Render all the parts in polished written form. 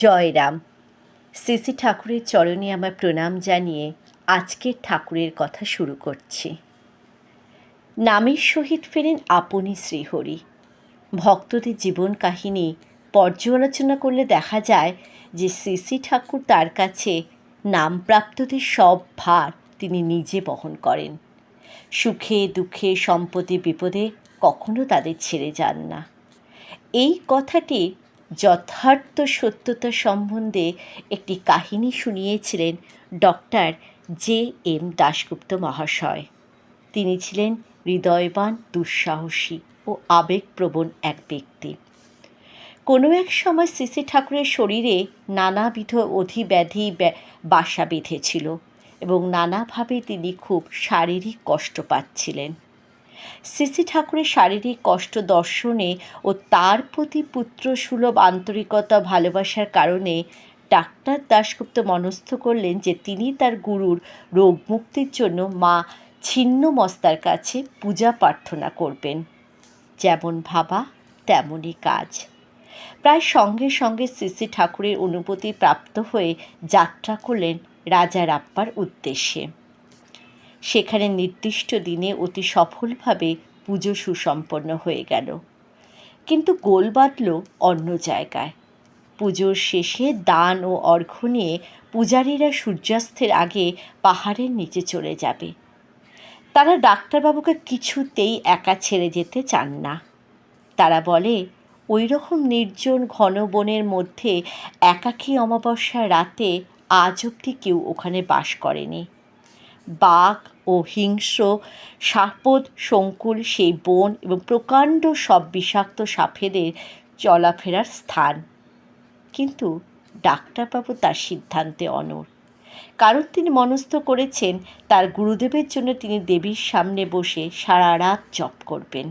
জয়রাম। শ্রী ঠাকুরের চরণে আমার প্রণাম জানিয়ে আজকের ঠাকুরের কথা শুরু করছি। নামের সহিত ফেরেন আপনি শ্রীহরি। ভক্তদের জীবন কাহিনী পর্যালোচনা করলে দেখা যায় যে শ্রী ঠাকুর তার কাছে নামপ্রাপ্তদের সব ভার তিনি নিজে বহন করেন। সুখে দুঃখে সম্পদে বিপদে কখনো তাদের ছেড়ে যান না। এই কথাটি যথার্থ সত্যতা সম্বন্ধে একটি কাহিনী শুনিয়েছিলেন ডক্টর J.M. দাশগুপ্ত মহাশয়। তিনি ছিলেন হৃদয়বান, দুঃসাহসী ও আবেগপ্রবণ এক ব্যক্তি। কোনো এক সময় শ্রী ঠাকুরের শরীরে নানাবিধ অধিব্যাধি বাসা বেঁধেছিল এবং নানাভাবে তিনি খুব শারীরিক কষ্ট পাচ্ছিলেন। শ্রী ঠাকুরের শারীরিক কষ্ট দর্শনে ও তার প্রতি পুত্রসুলভ আন্তরিকতা ভালোবাসার কারণে ডাক্তার দাশগুপ্ত মনস্থ করলেন যে তিনি তার গুরুর রোগ মুক্তির জন্য মা ছিন্নমস্তার কাছে পূজা প্রার্থনা করবেন। যেমন ভাবা তেমনই কাজ। প্রায় সঙ্গে সঙ্গে শ্রী ঠাকুরের অনুমতি প্রাপ্ত হয়ে যাত্রা করলেন রাজারাপ্পার উদ্দেশ্যে। সেখানে নির্দিষ্ট দিনে অতি সফলভাবে পুজো সুসম্পন্ন হয়ে গেল। কিন্তু গোল বাঁধল অন্য জায়গায়। পুজোর শেষে দান ও অর্ঘ্য নিয়ে পূজারীরা সূর্যাস্তের আগে পাহাড়ের নিচে চলে যাবে। তারা ডাক্তারবাবুকে কিছুতেই একা ছেড়ে যেতে চান না। তারা বলে, ওই রকম নির্জন ঘন বনের মধ্যে একাকী অমাবস্যার রাতে আজ অবধি কেউ ওখানে বাস করেনি। বাঘ ও হিংস্র সাপদ সংকুল সেই বন এবং প্রকাণ্ড সব বিষাক্ত সাপেদের চলাফেরার স্থান। কিন্তু ডাক্তারবাবু তার সিদ্ধান্তে অনড়, কারণ তিনি মনস্থ করেছেন তার গুরুদেবের জন্য তিনি দেবীর সামনে বসে সারা রাত জপ করবেন।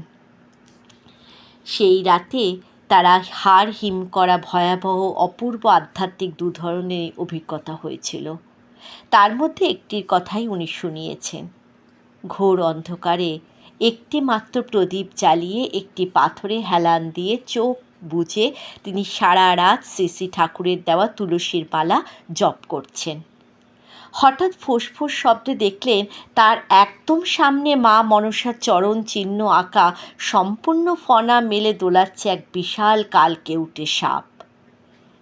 সেই রাতে তারা হাড় হিম করা ভয়াবহ অপূর্ব আধ্যাত্মিক দু ধরনের অভিজ্ঞতা হয়েছিল। তার মধ্যে একটির কথাই উনি শুনিয়েছেন। ঘোর অন্ধকারে একটি মাত্র প্রদীপ জ্বালিয়ে একটি পাথরে হেলান দিয়ে চোখ বুজে তিনি সারা রাত শ্রী ঠাকুরের দেওয়া তুলসীর পালা জপ করছেন। হঠাৎ ফোঁস শব্দে দেখলেন তার একদম সামনে মা মনসার চরণ চিহ্ন আঁকা সম্পূর্ণ ফনা মেলে দোলাচ্ছে এক বিশাল কালকেউটে সাপ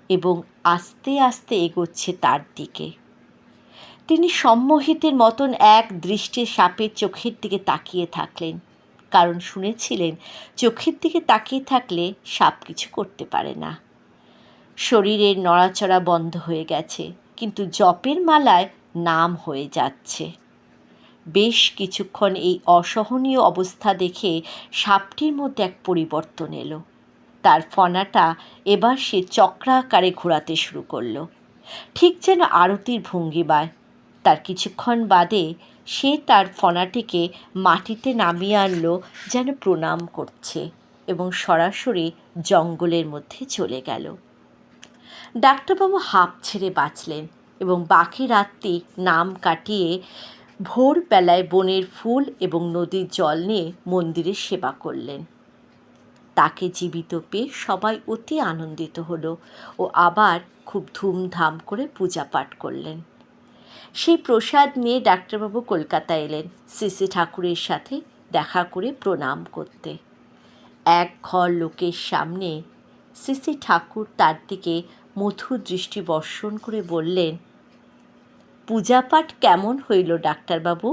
এবং আস্তে আস্তে এগোচ্ছে তার দিকে। তিনি সম্মোহিতের মতন এক দৃষ্টে সাপের চোখের দিকে তাকিয়ে থাকলেন, কারণ শুনেছিলেন চোখের দিকে তাকিয়ে থাকলে সাপ কিছু করতে পারে না। শরীরের নড়াচড়া বন্ধ হয়ে গেছে, কিন্তু জপের মালায় নাম হয়ে যাচ্ছে। বেশ কিছুক্ষণ এই অসহনীয় অবস্থা দেখে সাপটির মধ্যে এক পরিবর্তন এলো। তার ফনাটা এবার সে চক্রাকারে ঘোরাতে শুরু করলো, ঠিক যেন আরতির ভঙ্গিমায়। তার কিছুক্ষণ বাদে সে তার ফনাটিকে মাটিতে নামিয়ে আনলো যেন প্রণাম করছে এবং সরাসরি জঙ্গলের মধ্যে চলে গেল। ডাক্তারবাবু হাঁপ ছেড়ে বাঁচলেন এবং বাকি রাতটি নাম কাটিয়ে ভোরবেলায় বনের ফুল এবং নদীর জল নিয়ে মন্দিরের সেবা করলেন। তাকে জীবিত পেয়ে সবাই অতি আনন্দিত হলো ও আবার খুব ধুমধাম করে পূজা পাঠ করলেন। সেই প্রসাদ নিয়ে ডাক্তারবাবু কলকাতা এলেন শ্রী ঠাকুরের সাথে দেখা করে প্রণাম করতে। এক ঘর লোকের সামনে শ্রী ঠাকুর তার দিকে মধুর দৃষ্টি বর্ষণ করে বললেন, পূজা পাঠ কেমন হইল ডাক্তারবাবু?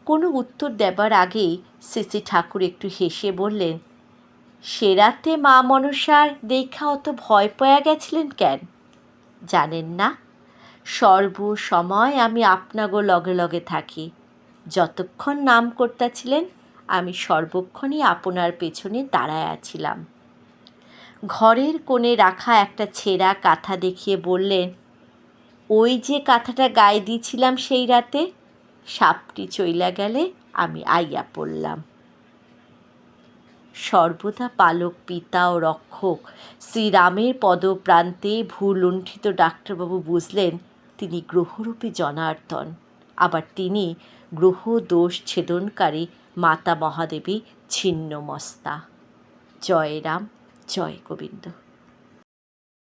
কোনো উত্তর দেবার আগেই শ্রী ঠাকুর একটু হেসে বললেন, সে রাতে মা মনসার দেখা অত ভয় পাওয়া গেছিলেন কেন? জানেন না, সর্বসময় আমি আপনাগো লগে লগে থাকি। যতক্ষণ নাম করতেছিলেন আমি সর্বক্ষণই আপনার পেছনে দাঁড়ায় আছিলাম। ঘরের কোণে রাখা একটা ছেঁড়া কাঁথা দেখিয়ে বললেন, ওই যে কাঁথাটা গায়ে দিয়েছিলাম সেই রাতে, সাপটি চইলা গেলে আমি আইয়া পড়লাম। সর্বদা পালক পিতা ও রক্ষক শ্রীরামের পদপ্রান্তে ভূলুণ্ঠিত ডাক্তারবাবু বুঝলেন তিনি গ্রহরূপী জনার্দন, আবার তিনি গ্রহ দোষ ছেদনকারী মাতা মহাদেবী ছিন্নমস্তা। জয় রাম, জয় গোবিন্দ।